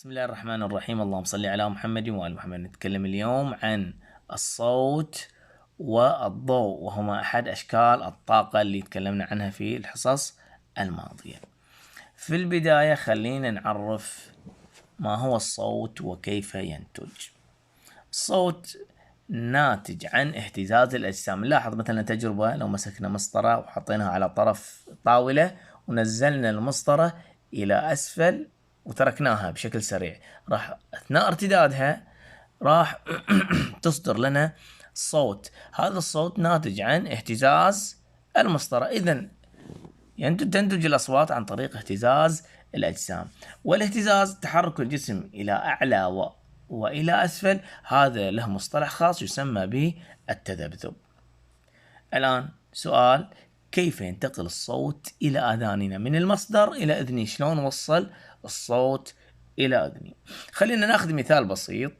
بسم الله الرحمن الرحيم. اللهم صل على محمد وآل محمد. نتكلم اليوم عن الصوت والضوء، وهما أحد أشكال الطاقة اللي تكلمنا عنها في الحصص الماضية. في البداية خلينا نعرف ما هو الصوت وكيف ينتج. الصوت ناتج عن اهتزاز الأجسام. نلاحظ مثلا تجربة، لو مسكنا مسطرة وحطيناها على طرف طاولة ونزلنا المسطرة إلى أسفل وتركناها بشكل سريع، راح أثناء ارتدادها راح تصدر لنا صوت. هذا الصوت ناتج عن اهتزاز المسطرة. إذن تنتج الأصوات عن طريق اهتزاز الأجسام، والاهتزاز تحرك الجسم إلى أعلى وإلى أسفل. هذا له مصطلح خاص يسمى بالتذبذب. الآن سؤال: كيف ينتقل الصوت إلى آذاننا من المصدر إلى أذني؟ شلون نوصل الصوت إلى أذني؟ خلينا ناخذ مثال بسيط.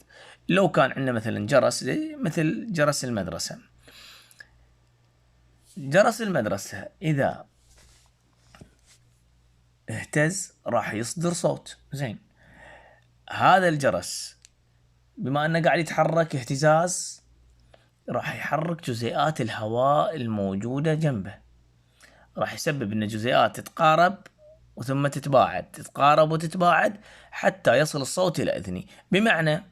لو كان عندنا مثلا جرس، مثل جرس المدرسة. جرس المدرسة إذا اهتز راح يصدر صوت. زين، هذا الجرس بما أنه قاعد يتحرك اهتزاز، راح يحرك جزيئات الهواء الموجودة جنبه، راح يسبب أن جزيئات تتقارب وثم تتباعد، تتقارب وتتباعد حتى يصل الصوت إلى أذني. بمعنى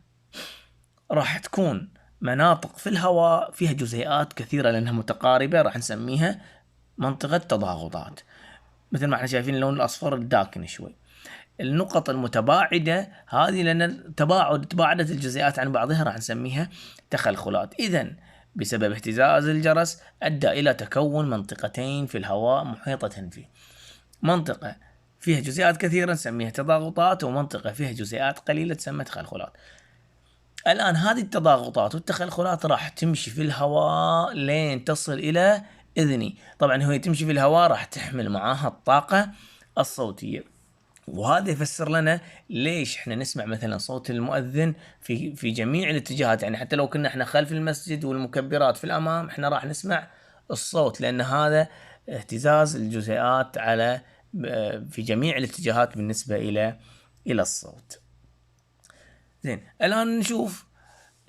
راح تكون مناطق في الهواء فيها جزيئات كثيرة لأنها متقاربة، راح نسميها منطقة تضاغطات، مثل ما احنا شايفين اللون الأصفر الداكن شوي. النقط المتباعدة هذه لأن تباعدت الجزيئات عن بعضها راح نسميها تخلخلات. إذن بسبب اهتزاز الجرس أدى إلى تكون منطقتين في الهواء محيطة فيه، منطقة فيها جزيئات كثيرة نسميها تضاغطات، ومنطقة فيها جزيئات قليلة تسمى تخلخلات. الآن هذه التضاغطات والتخلخلات راح تمشي في الهواء لين تصل إلى إذني. طبعا هي تمشي في الهواء راح تحمل معاها الطاقة الصوتية، وهذا يفسر لنا ليش احنا نسمع مثلا صوت المؤذن في جميع الاتجاهات. يعني حتى لو كنا احنا خلف المسجد والمكبرات في الامام احنا راح نسمع الصوت، لان هذا اهتزاز الجزيئات على في جميع الاتجاهات بالنسبة الى الصوت. زين، الان نشوف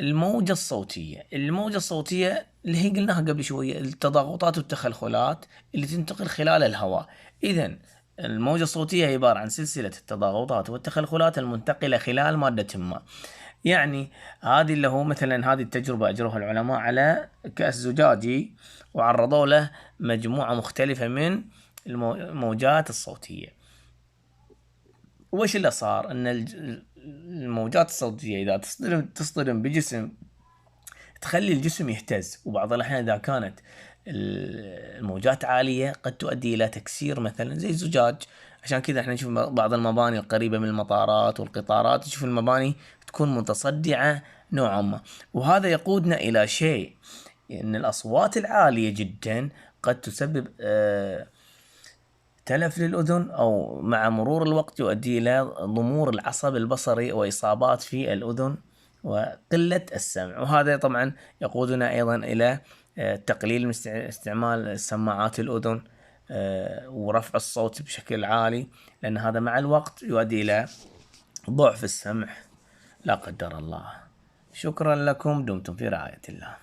الموجة الصوتية. الموجة الصوتية اللي هي قلناها قبل شوية، التضاغطات والتخلخلات اللي تنتقل خلال الهواء. إذن الموجة الصوتية هي عبارة عن سلسلة التضاغطات والتخلخلات المنتقلة خلال مادة ما. يعني هذه اللي هو مثلا هذه التجربة أجروها العلماء على كأس زجاجي وعرضوا له مجموعة مختلفة من الموجات الصوتية. وش اللي صار؟ أن الموجات الصوتية إذا تصطدم بجسم تخلي الجسم يهتز، وبعض الأحيان إذا كانت الموجات عالية قد تؤدي إلى تكسير مثلا زي الزجاج. عشان كذا احنا نشوف بعض المباني القريبة من المطارات والقطارات، نشوف المباني تكون متصدعة نوعا ما، وهذا يقودنا إلى شيء، إن الأصوات العالية جدا قد تسبب تلف للأذن، أو مع مرور الوقت يؤدي إلى ضمور العصب البصري وإصابات في الأذن وقلة السمع. وهذا طبعا يقودنا أيضا إلى تقليل من استعمال سماعات الأذن ورفع الصوت بشكل عالي، لأن هذا مع الوقت يؤدي إلى ضعف السمع لا قدر الله. شكرا لكم، دمتم في رعاية الله.